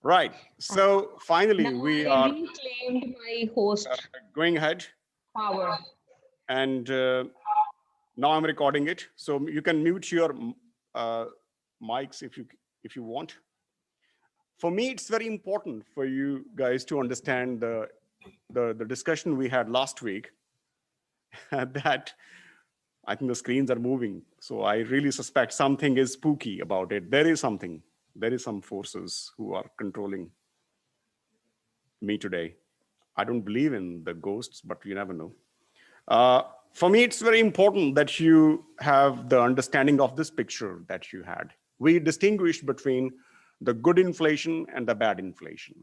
Right. So Now finally, we I are reclaimed my host going ahead, power. and now I'm recording it. So you can mute your uh, mics if you want. For me, it's very important for you guys to understand the discussion we had last week. That I think the screens are moving, so I really suspect something is spooky about it. There is something. There is some forces who are controlling me today. I don't believe in the ghosts, but you never know. Uh, for me, it's very important that you have the understanding of this picture that you had. We distinguish between the good inflation and the bad inflation.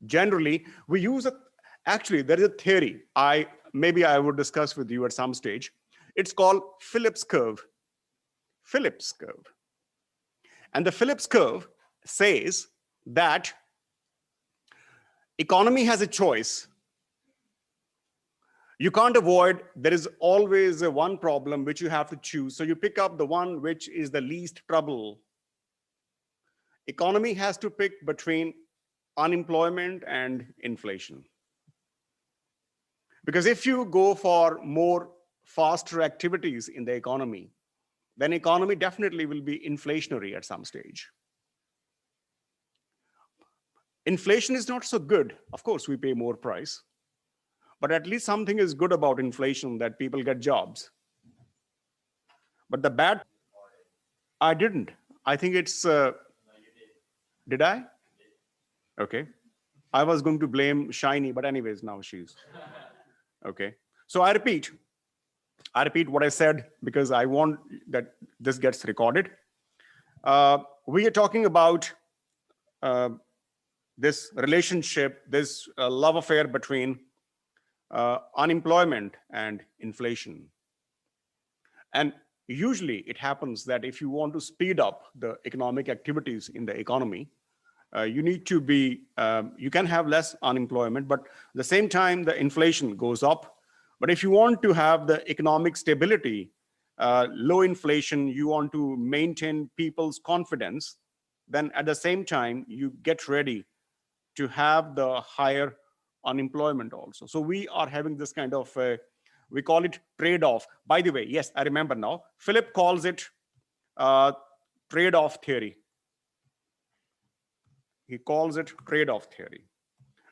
Generally, we use a, actually, there is a theory maybe I would discuss with you at some stage. It's called Phillips curve. Phillips curve. And the Phillips curve says that economy has a choice. You can't avoid, there is always a one problem which you have to choose. So you pick up the one which is the least trouble. Economy has to pick between unemployment and inflation. Because if you go for more faster activities in the economy, then economy definitely will be inflationary at some stage. Inflation is not so good. Of course, we pay more price, but at least something is good about inflation, that people get jobs. But the bad, I didn't. I think it's, did I? Okay. I was going to blame Shiny, but anyways, now she's, okay. So I repeat what I said because I want that this gets recorded. We are talking about this relationship, this love affair between unemployment and inflation. And usually it happens that if you want to speed up the economic activities in the economy, you need to be, you can have less unemployment, but at the same time, the inflation goes up. But if you want to have the economic stability, low inflation, you want to maintain people's confidence, then at the same time, you get ready to have the higher unemployment also. So we are having this kind of, we call it trade-off. By the way, yes, I remember now, Philip calls it trade-off theory. He calls it trade-off theory.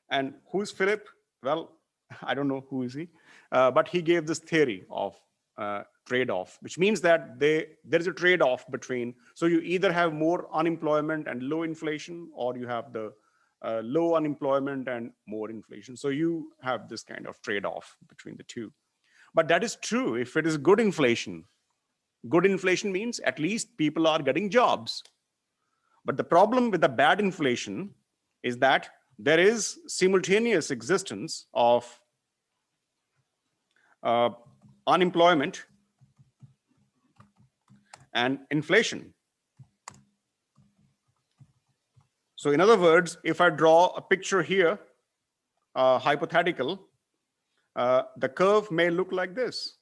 And who's Philip? Well, I don't know who is he, but he gave this theory of trade-off, which means that there is a trade-off between, so you either have more unemployment and low inflation, or you have the low unemployment and more inflation. So you have this kind of trade-off between the two. But that is true if it is good inflation. Good inflation means at least people are getting jobs. But the problem with the bad inflation is that there is simultaneous existence of unemployment and inflation. So in other words, if I draw a picture here, hypothetical, the curve may look like this.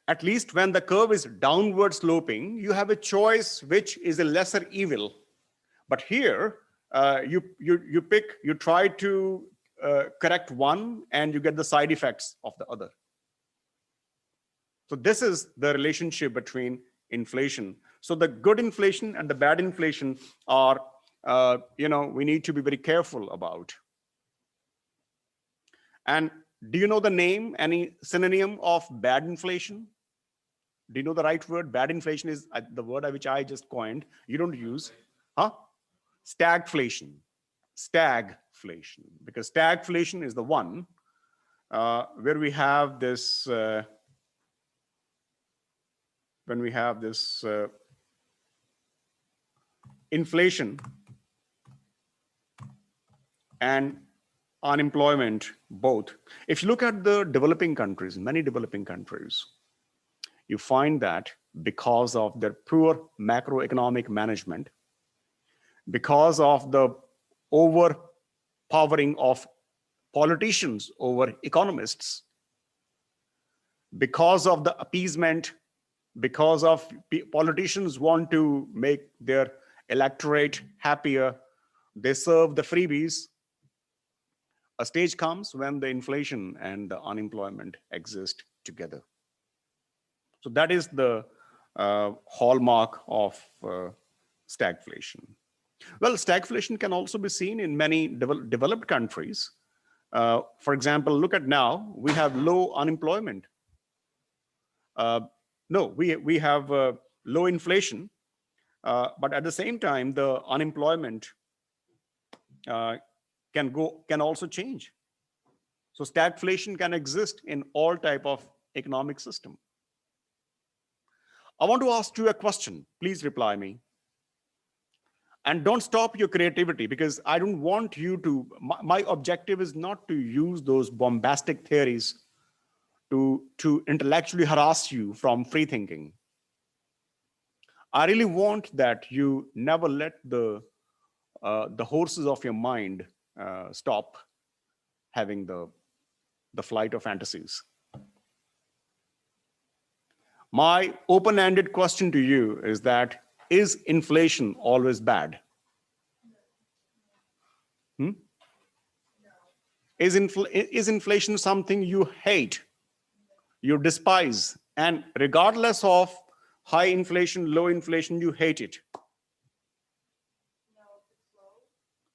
At least when the curve is downward sloping, you have a choice which is a lesser evil. But here, you try to correct one and you get the side effects of the other. So this is the relationship between inflation. So the good inflation and the bad inflation are, we need to be very careful about. And do you know the name, any synonym of bad inflation? Do you know the right word? Bad inflation is the word which I just coined. You don't use, huh? Stagflation. Stagflation. Because stagflation is the one where we have this, when we have this inflation and unemployment both. If you look at the developing countries, many developing countries, you find that because of their poor macroeconomic management, because of the overpowering of politicians over economists, because of the appeasement because of politicians want to make their electorate happier, they serve the freebies. A stage comes when the inflation and the unemployment exist together. So that is the hallmark of stagflation. Well, stagflation can also be seen in many developed countries. For example, look at now, we have low unemployment. No, we have low inflation, but at the same time, the unemployment can also change. So stagflation can exist in all type of economic system. I want to ask you a question. Please reply me. And don't stop your creativity, because I don't want you to, my objective is not to use those bombastic theories to intellectually harass you from free thinking. I really want that you never let the horses of your mind stop having the flight of fantasies. My open-ended question to you is that, is inflation always bad? Is inflation something you hate, you despise, and regardless of high inflation, low inflation, you hate it?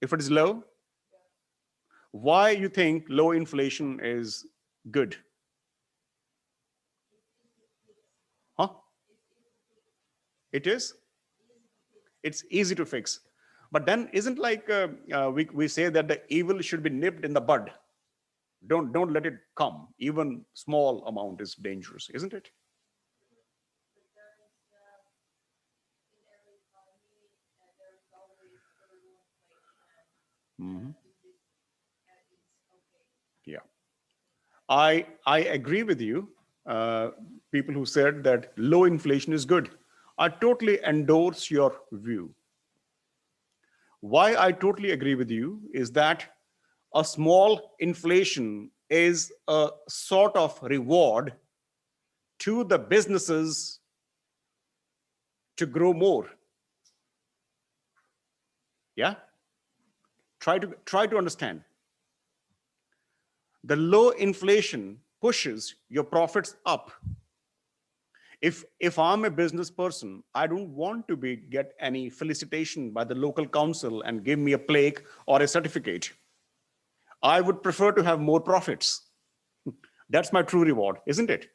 If it is low, why you think low inflation is good? Huh? It is? It's easy to fix. But then isn't like we say that the evil should be nipped in the bud. Don't let it come. Even small amount is dangerous, isn't it? Mm-hmm. Yeah, I agree with you. People who said that low inflation is good. I totally endorse your view. Why I totally agree with you is that a small inflation is a sort of reward to the businesses to grow more. Yeah? Try to understand. The low inflation pushes your profits up. If I'm a business person, I don't want to get any felicitation by the local council and give me a plaque or a certificate. I would prefer to have more profits. That's my true reward, isn't it?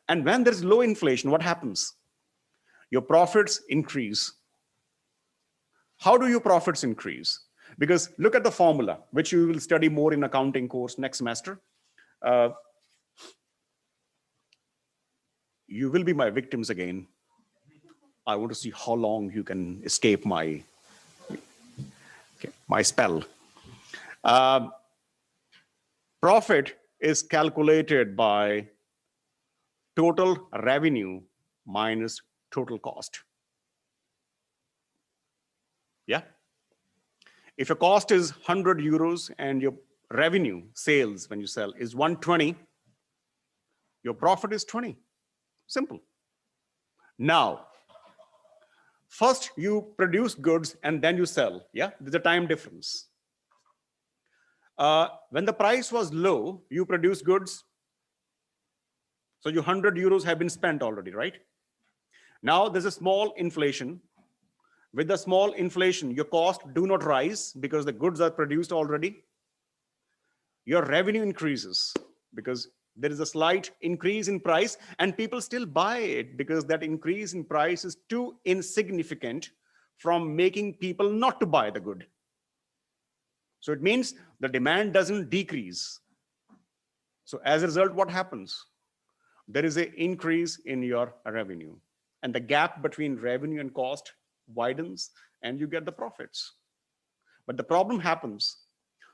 And when there's low inflation, what happens? Your profits increase. How do your profits increase? Because look at the formula, which you will study more in accounting course next semester. You will be my victims again. I want to see how long you can escape my spell. Profit is calculated by total revenue minus total cost. Yeah. If your cost is 100 euros and your revenue, sales when you sell, is 120, your profit is 20. Simple. Now, first you produce goods and then you sell. Yeah, there's a time difference. When the price was low, you produce goods. So your 100 euros have been spent already, right? Now there's a small inflation. With the small inflation, your costs do not rise because the goods are produced already. Your revenue increases because there is a slight increase in price and people still buy it because that increase in price is too insignificant from making people not to buy the good. So it means the demand doesn't decrease. So as a result, what happens? There is an increase in your revenue, and the gap between revenue and cost widens and you get the profits. But the problem happens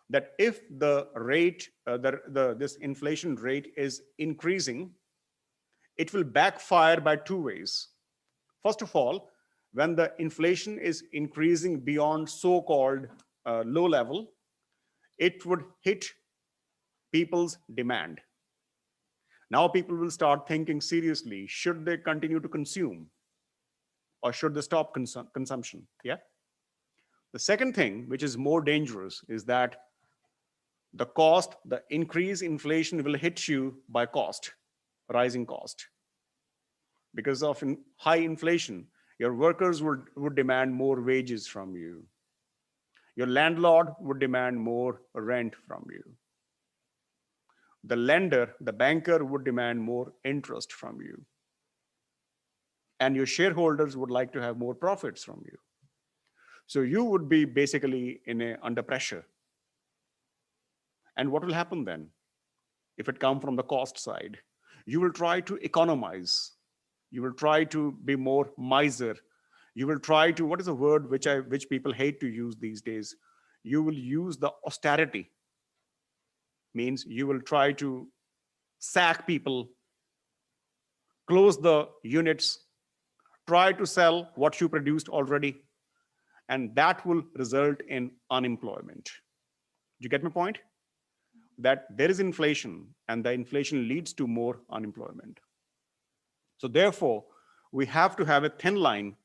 that if the rate, this inflation rate is increasing, it will backfire by two ways. First of all, when the inflation is increasing beyond so-called low level, it would hit people's demand. Now people will start thinking seriously, should they continue to consume or should they stop consumption? Yeah. The second thing, which is more dangerous, is that the increase inflation will hit you by cost, rising cost. Because of high inflation, your workers would demand more wages from you. Your landlord would demand more rent from you. The lender, the banker, would demand more interest from you. And your shareholders would like to have more profits from you. So you would be basically under pressure. And what will happen then? If it comes from the cost side, you will try to economize. You will try to be more miser. You will try to, what is a word which people hate to use these days? You will use the austerity. Means you will try to sack people, close the units, try to sell what you produced already, and that will result in unemployment. Do you get my point? That there is inflation, and the inflation leads to more unemployment. So therefore, we have to have a thin line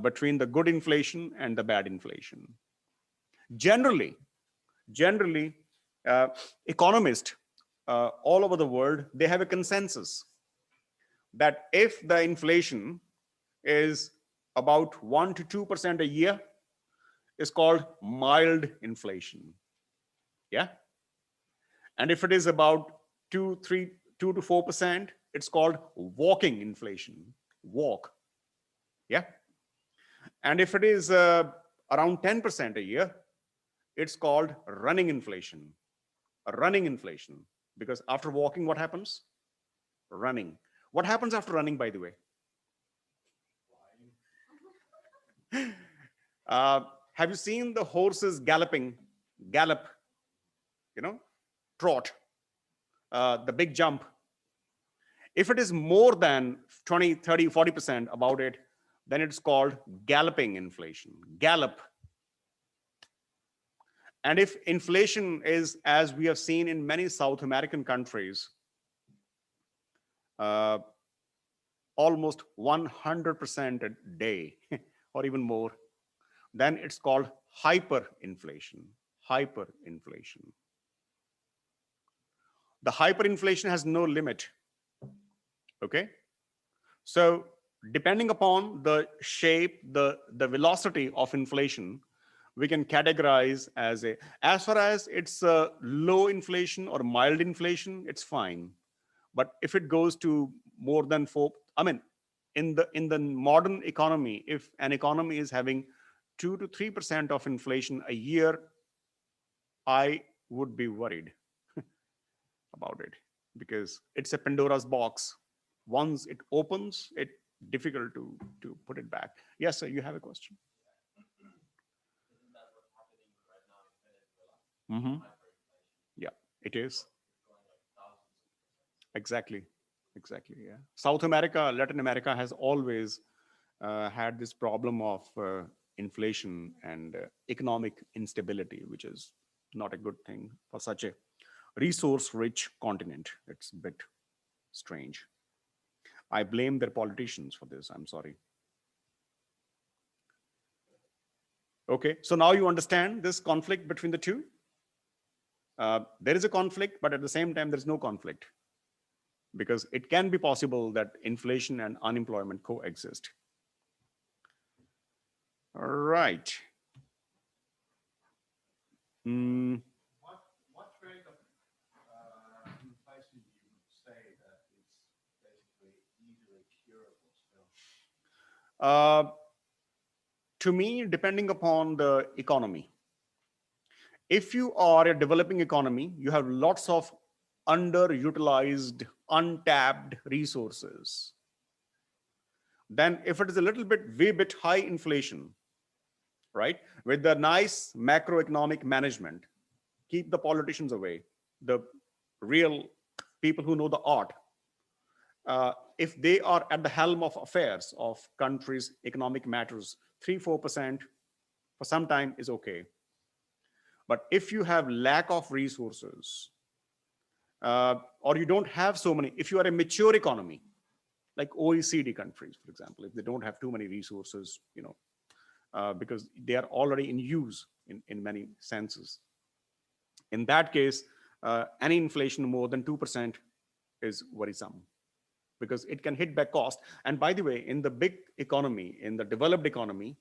between the good inflation and the bad inflation. Generally, economists all over the world, they have a consensus that if the inflation is about 1 to 2% a year, is called mild inflation. Yeah. And if it is about 2 to 4%, it's called walking inflation. Walk. Yeah. And if it is around 10% a year, it's called running inflation. Running inflation. Because after walking, what happens? Running. What happens after running, by the way? Have you seen the horses galloping? Gallop, trot, the big jump. If it is more than 20, 30, 40% about it, then it's called galloping inflation. Gallop. And if inflation is, as we have seen in many South American countries, almost 100% a day or even more, then it's called hyperinflation. Hyperinflation. The hyperinflation has no limit. Okay? So depending upon the shape, the velocity of inflation, we can categorize as far as it's low inflation or mild inflation, it's fine. But if it goes to more than 4, in the modern economy, if an economy is having 2 to 3% of inflation a year, I would be worried about it, because it's a Pandora's box. Once it opens, it's difficult to put it back. Yes, sir, you have a question? Mm-hmm. Yeah, it is. Exactly. Yeah. South America, Latin America has always had this problem of inflation and economic instability, which is not a good thing for such a resource-rich continent. It's a bit strange. I blame their politicians for this. I'm sorry. Okay, so now you understand this conflict between the two. There is a conflict, but at the same time, there's no conflict, because it can be possible that inflation and unemployment coexist. All right. What rate of inflation do you say that is basically easily curable still? To me, depending upon the economy. If you are a developing economy, you have lots of underutilized, untapped resources. Then if it is a little bit, way bit high inflation, right, with the nice macroeconomic management, keep the politicians away, the real people who know the art. If they are at the helm of affairs of countries' economic matters, 3-4% for some time is okay. But if you have lack of resources, or you don't have so many, if you are a mature economy, like OECD countries, for example, if they don't have too many resources, because they are already in use in many senses. In that case, any inflation more than 2% is worrisome, because it can hit back cost. And by the way, in the big economy, in the developed economy,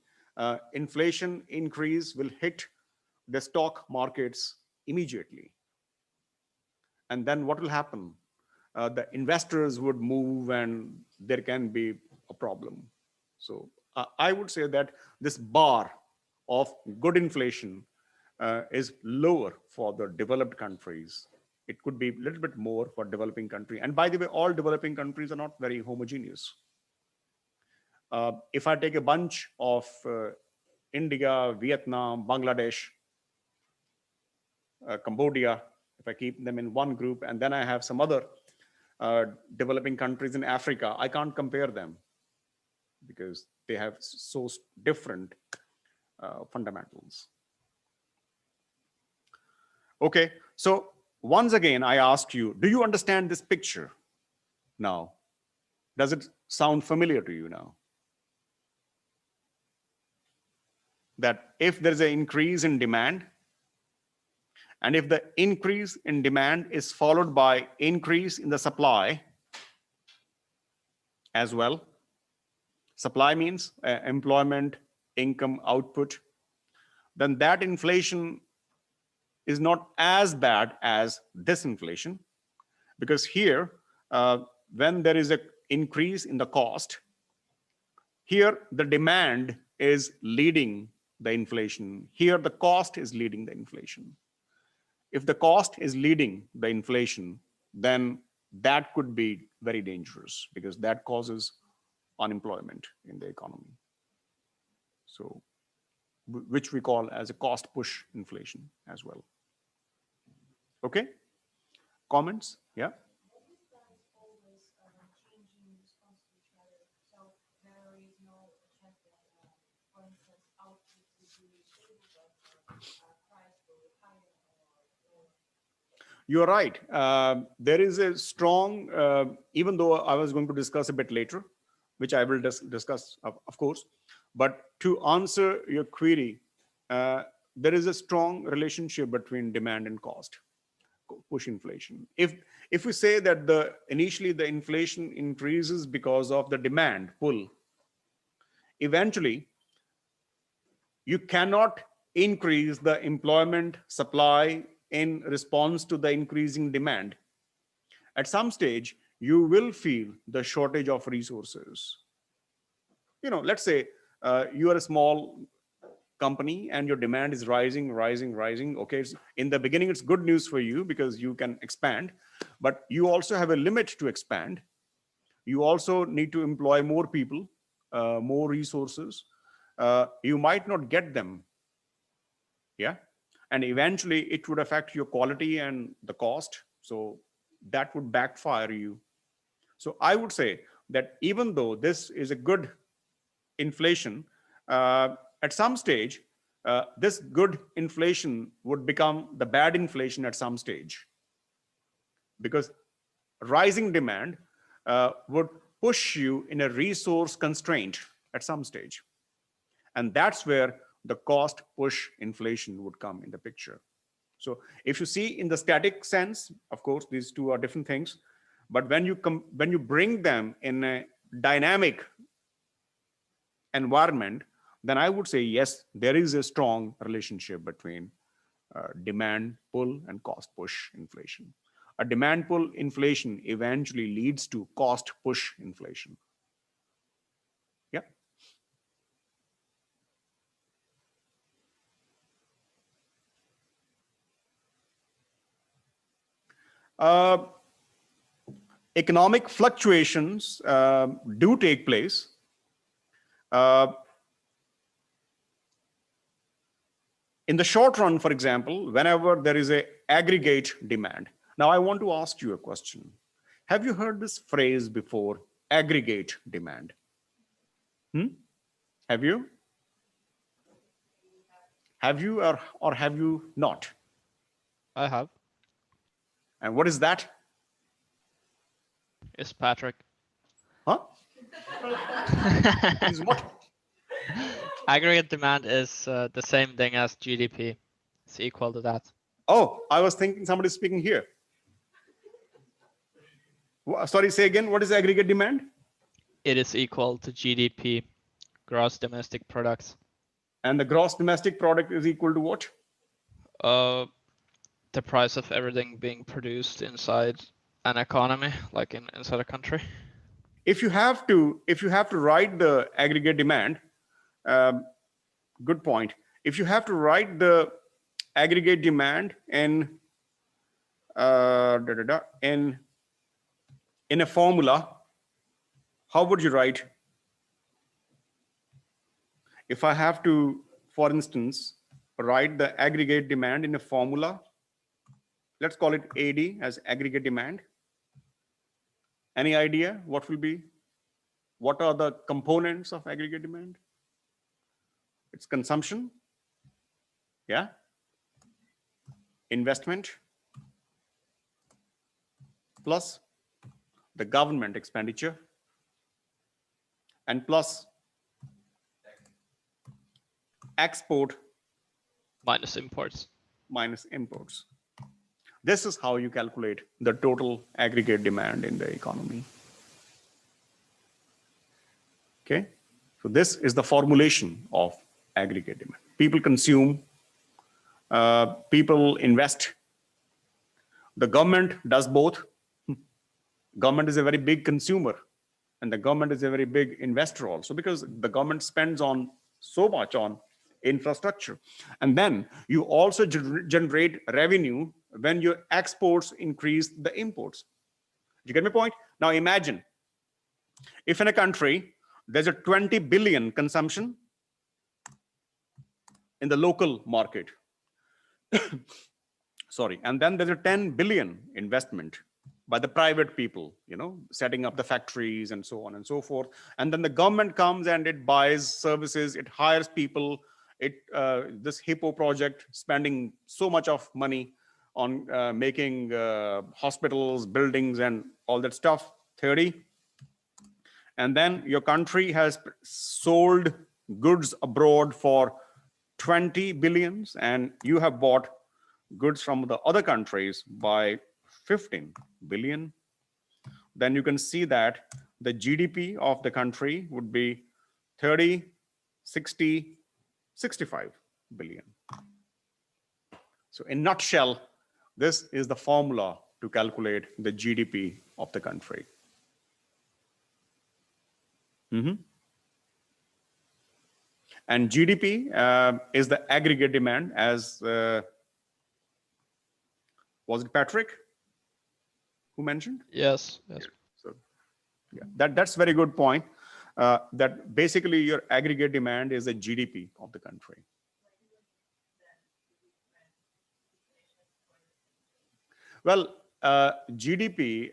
inflation increase will hit the stock markets immediately. And then what will happen? The investors would move and there can be a problem. So I would say that this bar of good inflation is lower for the developed countries. It could be a little bit more for developing country. And by the way, all developing countries are not very homogeneous. If I take a bunch of India, Vietnam, Bangladesh, Cambodia, if I keep them in one group, and then I have some other developing countries in Africa, I can't compare them because they have so different fundamentals. Okay, so once again, I ask you, do you understand this picture now? Does it sound familiar to you now? That if there's an increase in demand, and if the increase in demand is followed by increase in the supply as well, supply means employment, income, output, then that inflation is not as bad as disinflation. Because here, when there is an increase in the cost, here the demand is leading the inflation. Here the cost is leading the inflation. If the cost is leading the inflation, then that could be very dangerous because that causes unemployment in the economy. So, which we call as a cost push inflation as well. Okay? Comments? Yeah? You're right. There is a strong, even though I was going to discuss a bit later, which I will discuss, of course, but to answer your query, there is a strong relationship between demand and cost, push inflation. If we say that initially the inflation increases because of the demand pull, eventually you cannot increase the employment supply in response to the increasing demand. At some stage, you will feel the shortage of resources. Let's say you are a small company and your demand is rising. Okay, in the beginning, it's good news for you because you can expand, but you also have a limit to expand. You also need to employ more people, more resources. You might not get them. Yeah. And eventually it would affect your quality and the cost. So that would backfire you. So I would say that even though this is a good inflation, at some stage, this good inflation would become the bad inflation at some stage. Because rising demand would push you in a resource constraint at some stage. And that's where the cost push inflation would come in the picture. So if you see in the static sense, of course, these two are different things. But when you bring them in a dynamic environment, then I would say, yes, there is a strong relationship between demand pull and cost push inflation. A demand pull inflation eventually leads to cost push inflation. Yeah. Economic fluctuations do take place. In the short run, for example, whenever there is an aggregate demand. Now, I want to ask you a question. Have you heard this phrase before, aggregate demand? Have you? Have you or have you not? I have. And what is that? is Patrick. Huh? Is what? Aggregate demand is the same thing as GDP. It's equal to that. Oh, I was thinking somebody's speaking here. Sorry, say again, what is aggregate demand? It is equal to GDP, gross domestic products. And the gross domestic product is equal to what? The price of everything being produced inside an economy, like inside a country. If you have to write the aggregate demand, good point. If you have to write the aggregate demand in in a formula, how would you write? If I have to, for instance, write the aggregate demand in a formula, let's call it AD as aggregate demand. Any idea what will be? What are the components of aggregate demand? It's consumption, yeah, investment, plus the government expenditure, and plus export Minus imports. minus imports. This is how you calculate the total aggregate demand in the economy. Okay, so this is the formulation of aggregate demand. People consume, people invest. The government does both. Government is a very big consumer, and the government is a very big investor also, because the government spends on so much on infrastructure. And then you also generate revenue when your exports increase the imports. Do you get my point? Now imagine if in a country there's a 20 billion consumption in the local market, sorry, and then there's a 10 billion investment by the private people, you know, setting up the factories and so on and so forth. And then the government comes and it buys services, it hires people, this Hippo project spending so much of money on making hospitals, buildings, and all that stuff, 30. And then your country has sold goods abroad for 20 billions, and you have bought goods from the other countries by 15 billion. Then you can see that the GDP of the country would be 30, 60, 65 billion. So in a nutshell, this is the formula to calculate the GDP of the country. And GDP is the aggregate demand, as was it Patrick who mentioned? Yes. So yeah, that's very good point. That basically your aggregate demand is the GDP of the country. Well, GDP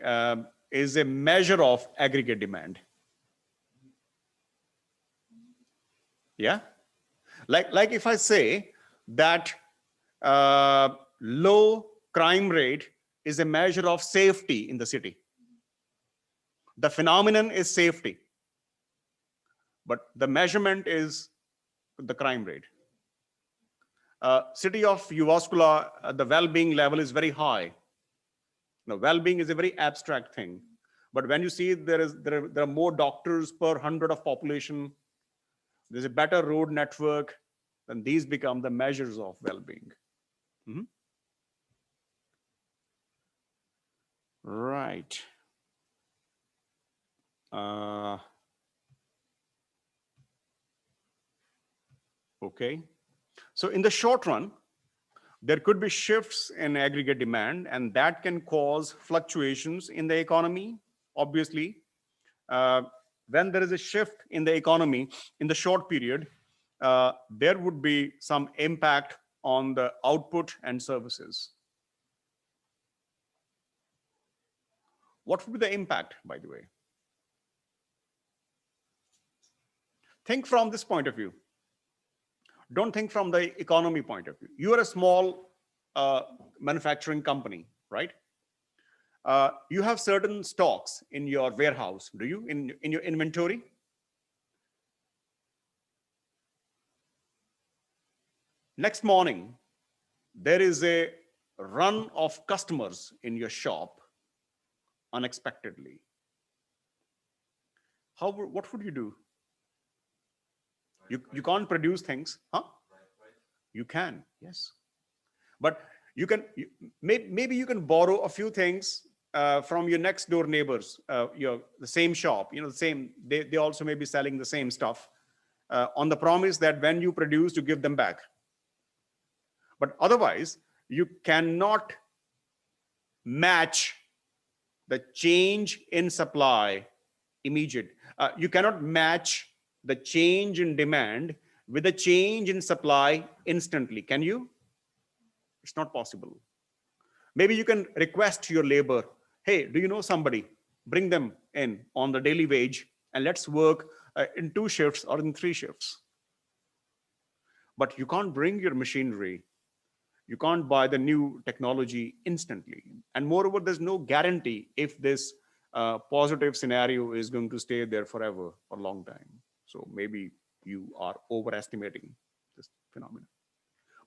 is a measure of aggregate demand. Yeah, like if I say that low crime rate is a measure of safety in the city. The phenomenon is safety, but the measurement is the crime rate. City of Uvascula, the well-being level is very high. Now, well-being is a very abstract thing, but when you see there are more doctors per 100 of population, there's a better road network, then these become the measures of well-being. Right. Okay. So in the short run, there could be shifts in aggregate demand, and that can cause fluctuations in the economy. Obviously, when there is a shift in the economy in the short period, there would be some impact on the output and services. What would be the impact, by the way? Think from this point of view. Don't think from the economy point of view. You are a small manufacturing company, right? You have certain stocks in your warehouse, do you, in your inventory? Next morning, there is a run of customers in your shop unexpectedly. What would you do? You can't produce things, huh? You can, yes. But you can, maybe you can borrow a few things from your next door neighbors, the same shop, the same, they also may be selling the same stuff on the promise that when you produce, you give them back. But otherwise, you cannot match the change in supply immediate. You cannot match the change in demand with a change in supply instantly. Can you? It's not possible. Maybe you can request your labor, hey, do you know somebody? Bring them in on the daily wage and let's work in 2 shifts or in 3 shifts. But you can't bring your machinery. You can't buy the new technology instantly. And moreover, there's no guarantee if this positive scenario is going to stay there forever for a long time. So maybe you are overestimating this phenomenon.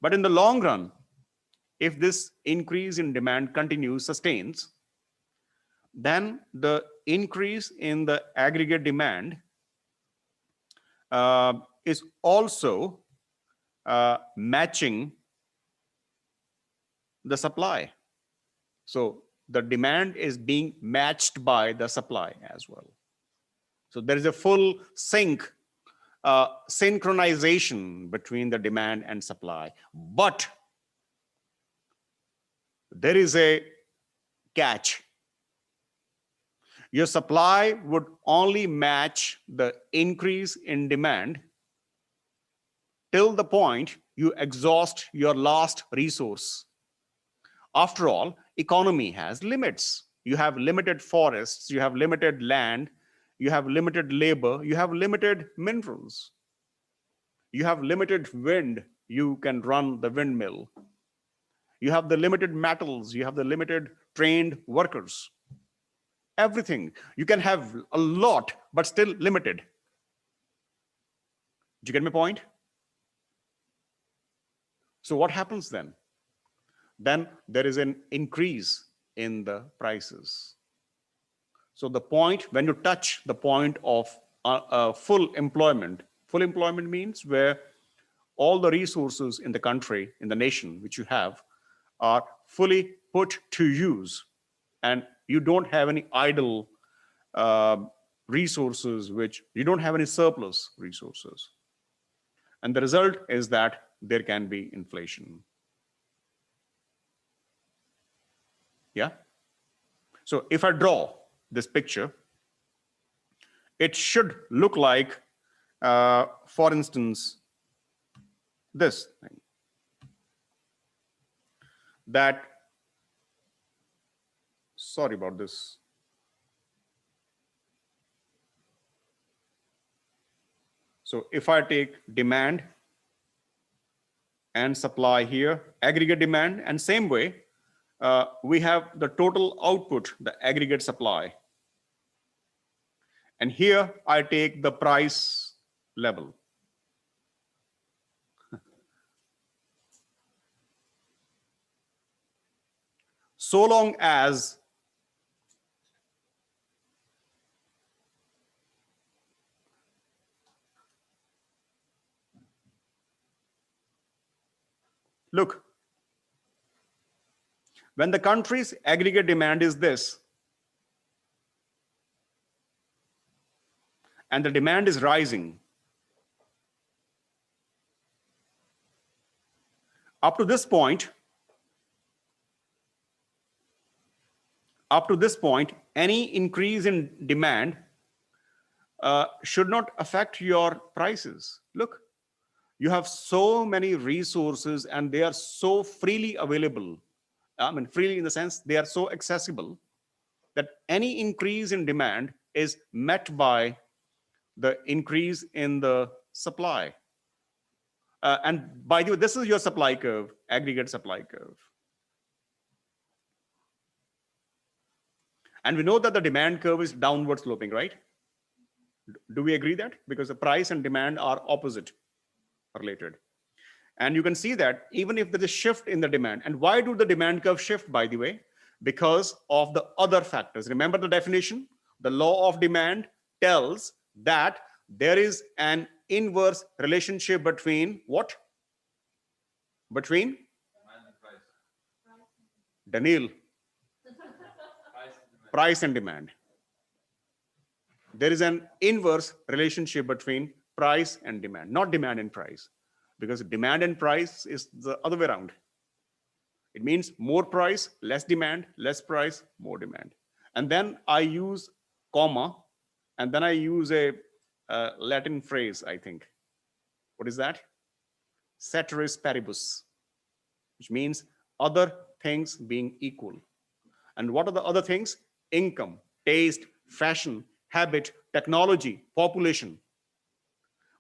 But in the long run, if this increase in demand continues, sustains, then the increase in the aggregate demand is also matching the supply. So the demand is being matched by the supply as well. So there is a full synchronization between the demand and supply. But there is a catch. Your supply would only match the increase in demand till the point you exhaust your last resource. After all, economy has limits. You have limited forests, you have limited land, you have limited labor, you have limited minerals. You have limited wind, you can run the windmill. You have the limited metals, you have the limited trained workers. Everything. You can have a lot, but still limited. Do you get my point? So what happens then? Then there is an increase in the prices. So the point, when you touch the point of full employment means where all the resources in the country, in the nation, which you have, are fully put to use, and you don't have any idle resources, which you don't have any surplus resources. And the result is that there can be inflation. Yeah. So if I draw this picture, it should look like, for instance, this thing. That, sorry about this. So if I take demand and supply here, aggregate demand, and same way, we have the total output, the aggregate supply. And here I take the price level. So long as look, when the country's aggregate demand is this, and the demand is rising, up to this point, any increase in demand should not affect your prices. Look, you have so many resources and they are so freely available. I mean, freely in the sense they are so accessible that any increase in demand is met by the increase in the supply. And by the way, this is your supply curve, aggregate supply curve. And we know that the demand curve is downward sloping, right? Do we agree that? Because the price and demand are opposite related. And you can see that even if there is a shift in the demand, and why do the demand curve shift, by the way? Because of the other factors. Remember the definition? The law of demand tells that there is an inverse relationship between what? Between? Daniel. Price and demand. There is an inverse relationship between price and demand, not demand and price, because demand and price is the other way around. It means more price, less demand, less price, more demand. And then I use comma, and then I use a Latin phrase, I think. What is that? Ceteris paribus, which means other things being equal. And what are the other things? Income, taste, fashion, habit, technology, population.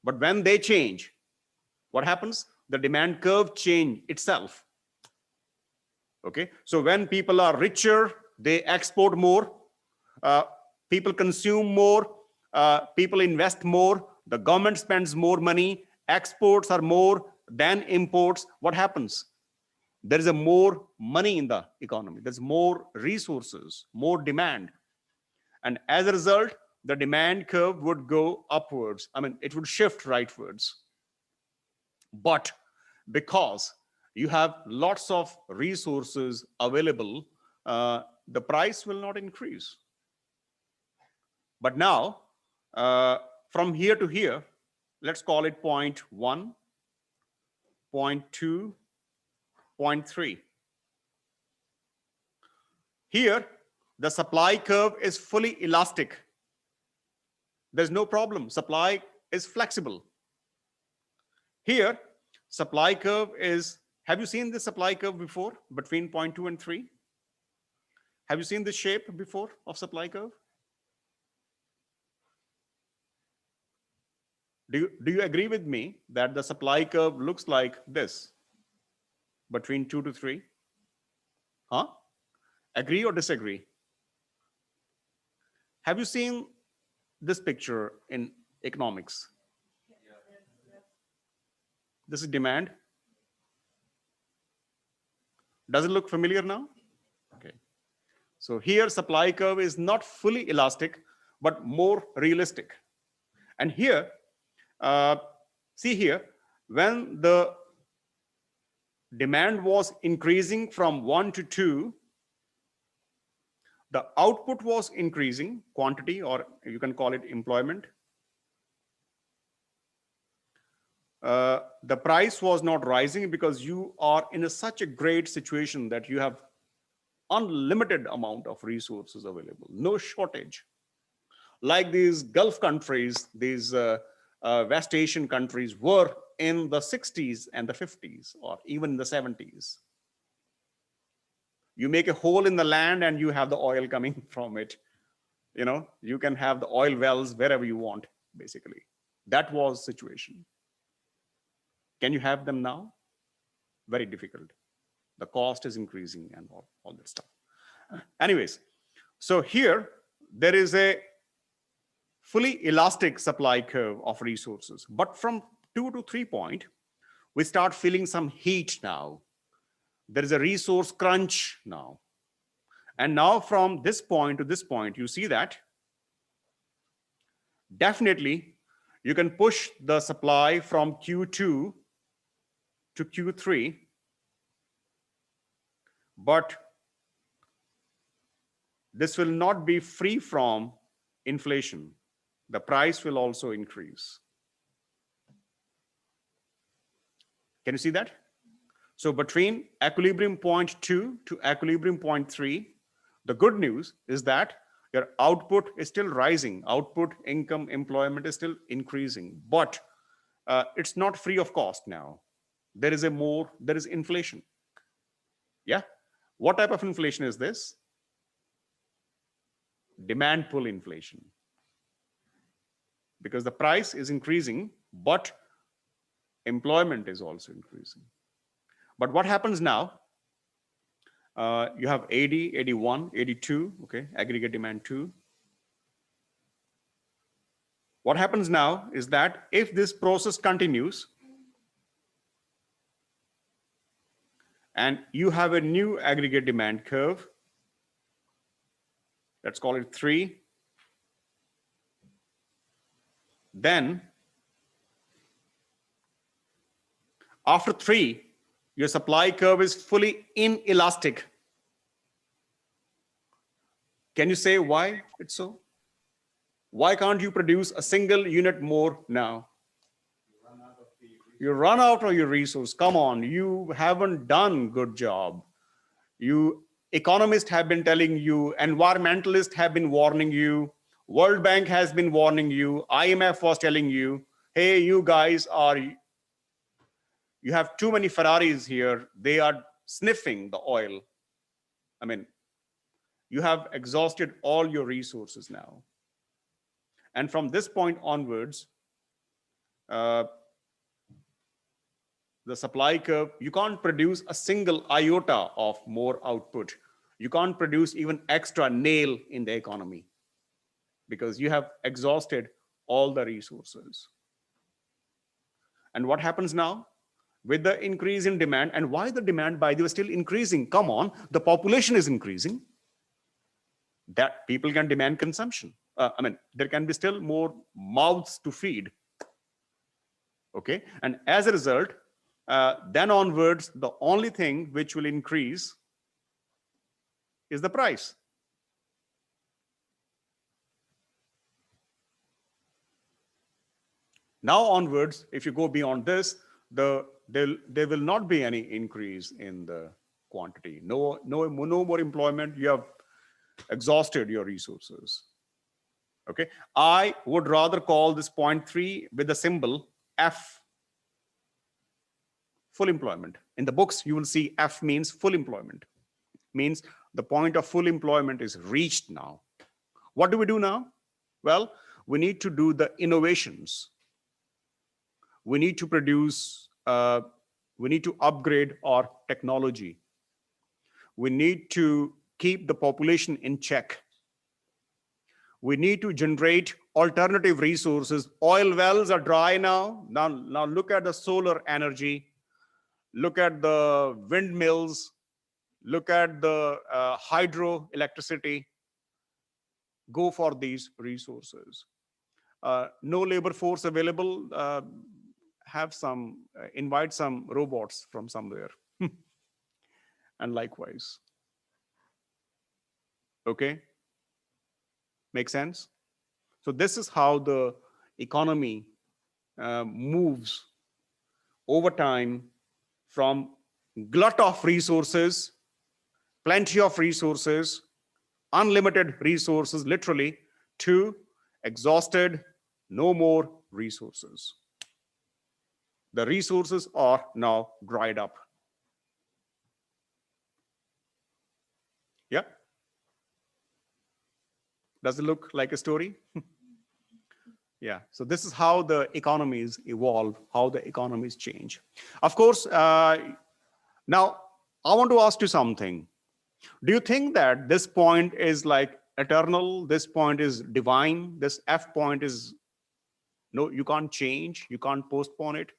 But when they change, what happens? The demand curve change itself. Okay, so when people are richer, they export more, people consume more, people invest more, the government spends more money, exports are more than imports. What happens? There is a more money in the economy. There's more resources, more demand. And as a result, the demand curve would go upwards. I mean, it would shift rightwards. But because you have lots of resources available, the price will not increase. But now, from here to here, let's call it point 1, point 2, point 3. Here, the supply curve is fully elastic. There's no problem. Supply is flexible. Here, supply curve is, have you seen the supply curve before between point 2 and 3? Have you seen the shape before of supply curve? Do you agree with me that the supply curve looks like this between 2 to 3? Huh? Agree or disagree? Have you seen this picture in economics? This is demand. Does it look familiar now? Okay. So here supply curve is not fully elastic, but more realistic. And here, see here, when the demand was increasing from 1 to 2, the output was increasing, quantity, or you can call it employment. The price was not rising because you are in such a great situation that you have unlimited amount of resources available, no shortage. Like these Gulf countries, these West Asian countries were in the 60s and the 50s, or even the 70s. You make a hole in the land and you have the oil coming from it. You know, you can have the oil wells wherever you want, basically. That was the situation. Can you have them now? Very difficult. The cost is increasing and all that stuff. Anyways, so here there is a fully elastic supply curve of resources. But from 2 to 3 point, we start feeling some heat now. There is a resource crunch now. And now from this point to this point, you see that definitely you can push the supply from Q2 to Q3, but this will not be free from inflation. The price will also increase. Can you see that? So between equilibrium point 2 to equilibrium point 3, the good news is that your output is still rising. Output, income, employment is still increasing, but it's not free of cost now. There is inflation. Yeah. What type of inflation is this? Demand pull inflation. Because the price is increasing, but employment is also increasing. But what happens now? You have 80, 81, 82, okay, aggregate demand 2. What happens now is that if this process continues and you have a new aggregate demand curve, let's call it 3, then after 3, your supply curve is fully inelastic. Can you say why it's so? Why can't you produce a single unit more now? You run out of your resource. Come on, you haven't done good job. You economists have been telling you, environmentalists have been warning you, World Bank has been warning you, IMF was telling you, hey, you guys are, you have too many Ferraris here. They are sniffing the oil. I mean, you have exhausted all your resources now. And from this point onwards, the supply curve, you can't produce a single iota of more output. You can't produce even extra nail in the economy because you have exhausted all the resources. And what happens now? With the increase in demand, and why the demand, by the way, still increasing? Come on, the population is increasing. That people can demand consumption. I mean, there can be still more mouths to feed. Okay, and as a result, then onwards, the only thing which will increase is the price. Now onwards, if you go beyond this, there will not be any increase in the quantity. No more employment. You have exhausted your resources. Okay, I would rather call this point 3 with the symbol F. Full employment. In the books, you will see F means full employment. Means the point of full employment is reached now. What do we do now? Well, we need to do the innovations. We need to produce, we need to upgrade our technology. We need to keep the population in check. We need to generate alternative resources. Oil wells are dry now. Now look at the solar energy. Look at the windmills. Look at the hydroelectricity. Go for these resources. No labor force available. Have some, invite some robots from somewhere. And likewise. Okay? Make sense? So this is how the economy moves over time from glut of resources, plenty of resources, unlimited resources, literally, to exhausted, no more resources. The resources are now dried up. Yeah? Does it look like a story? Yeah, so this is how the economies evolve, how the economies change. Of course, now I want to ask you something. Do you think that this point is like eternal? This point is divine? This F point is, no, you can't change, you can't postpone it?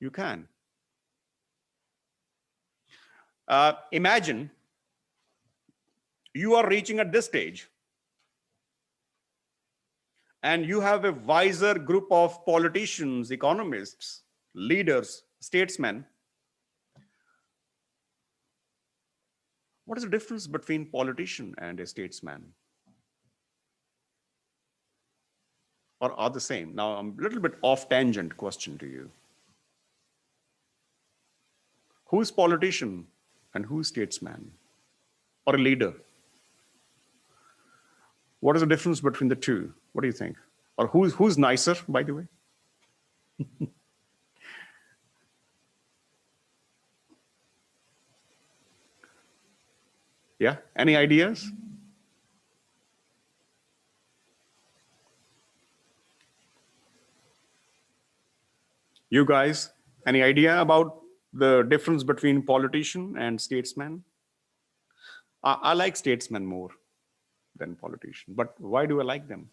You can. Imagine you are reaching at this stage and you have a wiser group of politicians, economists, leaders, statesmen. What is the difference between politician and a statesman? Or are the same? Now, I'm a little bit off tangent question to you. Who's politician and who's statesman or a leader? What is the difference between the two? What do you think? Or who's nicer, by the way? Yeah, any ideas? You guys, any idea about the difference between politician and statesman. I like statesmen more than politician, but why do I like them?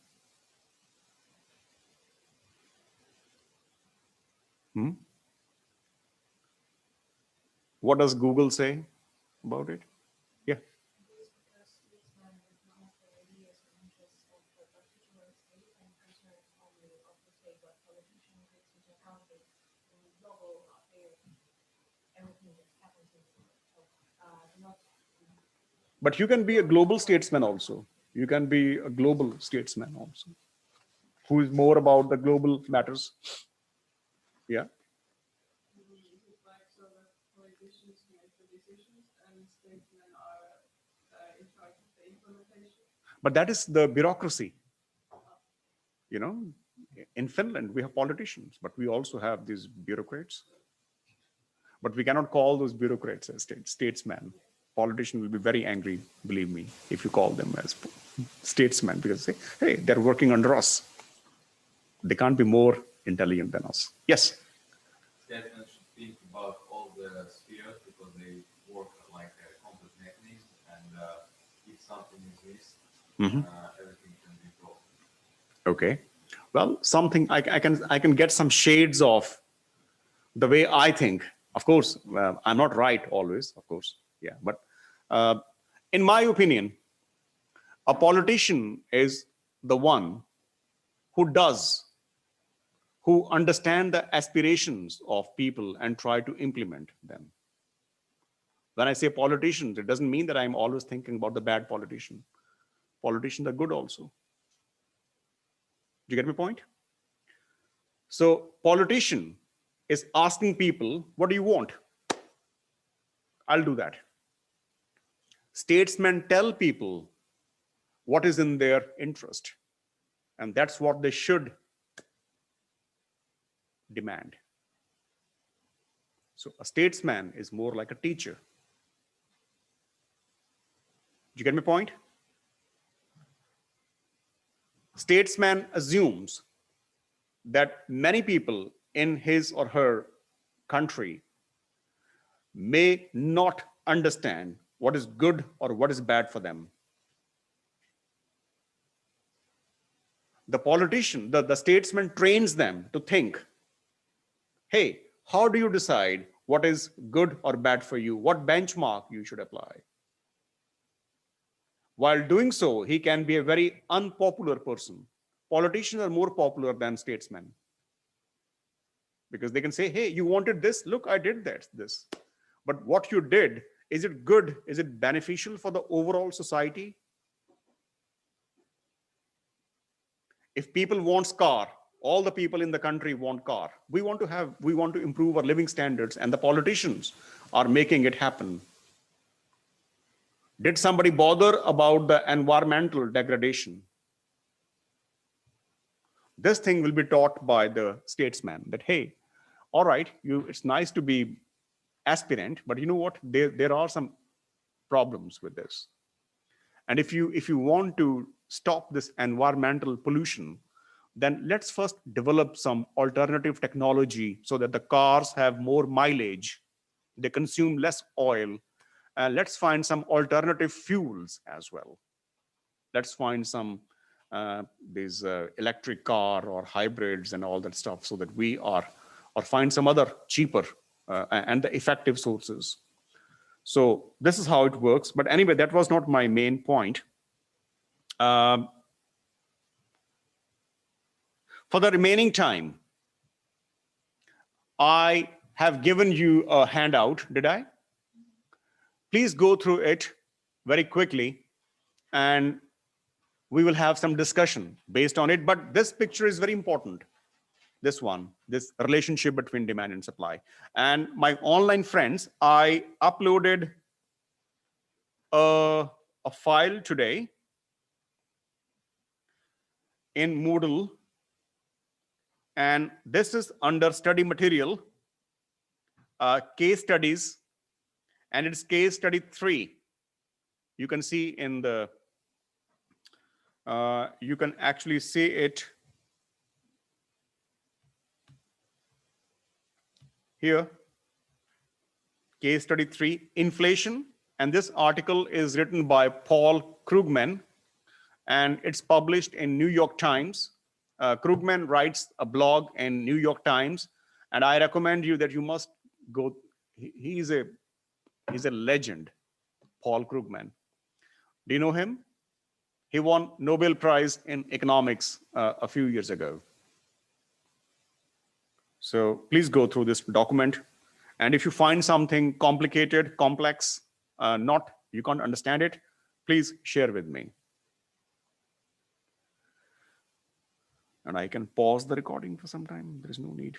What does Google say about it? Yeah. But you can be a global statesman also. You can be a global statesman also, who is more about the global matters. Yeah. So that politicians make the decisions and statesmen are in charge of the implementation. But that is the bureaucracy. You know, in Finland, we have politicians, but we also have these bureaucrats. But we cannot call those bureaucrats as statesmen. Politicians will be very angry, believe me, if you call them as statesmen, because they say, hey, they're working under us. They can't be more intelligent than us. Yes? Statesmen should think about all the spheres because they work like a complex mechanism, and if something is missed, everything can be broken. Okay. Well, something I can get some shades of the way I think. Of course, I'm not right always, of course. Yeah, but in my opinion, a politician is the one who understand the aspirations of people and try to implement them. When I say politicians, it doesn't mean that I'm always thinking about the bad politician. Politicians are good also. Do you get my point? So politician is asking people, what do you want? I'll do that. Statesmen tell people what is in their interest, and that's what they should demand. So a statesman is more like a teacher. Do you get my point? Statesman assumes that many people in his or her country may not understand what is good or what is bad for them. The politician, the statesman trains them to think, hey, how do you decide what is good or bad for you? What benchmark you should apply? While doing so, he can be a very unpopular person. Politicians are more popular than statesmen because they can say, hey, you wanted this, look, I did this. But what you did, is it good? Is it beneficial for the overall society? If people want car, all the people in the country want car. We want to improve our living standards, and the politicians are making it happen. Did somebody bother about the environmental degradation? This thing will be taught by the statesman that, hey, all right, it's nice to be aspirant, but you know what? There are some problems with this. And if you want to stop this environmental pollution, then let's first develop some alternative technology so that the cars have more mileage, they consume less oil, and let's find some alternative fuels as well. Let's find some these electric car or hybrids and all that stuff so that we are, or find some other cheaper and the effective sources. So this is how it works. But anyway, that was not my main point. For the remaining time, I have given you a handout, did I? Please go through it very quickly, and we will have some discussion based on it. But this picture is very important. This one, this relationship between demand and supply. And my online friends, I uploaded a file today in Moodle. And this is under study material, case studies, and it's case study 3. You can see in the, you can actually see it here. case study 3, inflation. And this article is written by Paul Krugman, and it's published in New York Times. Krugman writes a blog in New York Times, and I recommend you that you must go. He's a legend, Paul Krugman. Do you know him? He won Nobel Prize in economics a few years ago. So please go through this document. And if you find something complicated, complex, you can't understand it, please share with me. And I can pause the recording for some time. There is no need.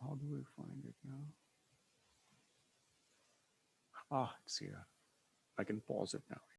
How do I find it now? Ah, it's here. I can pause it now.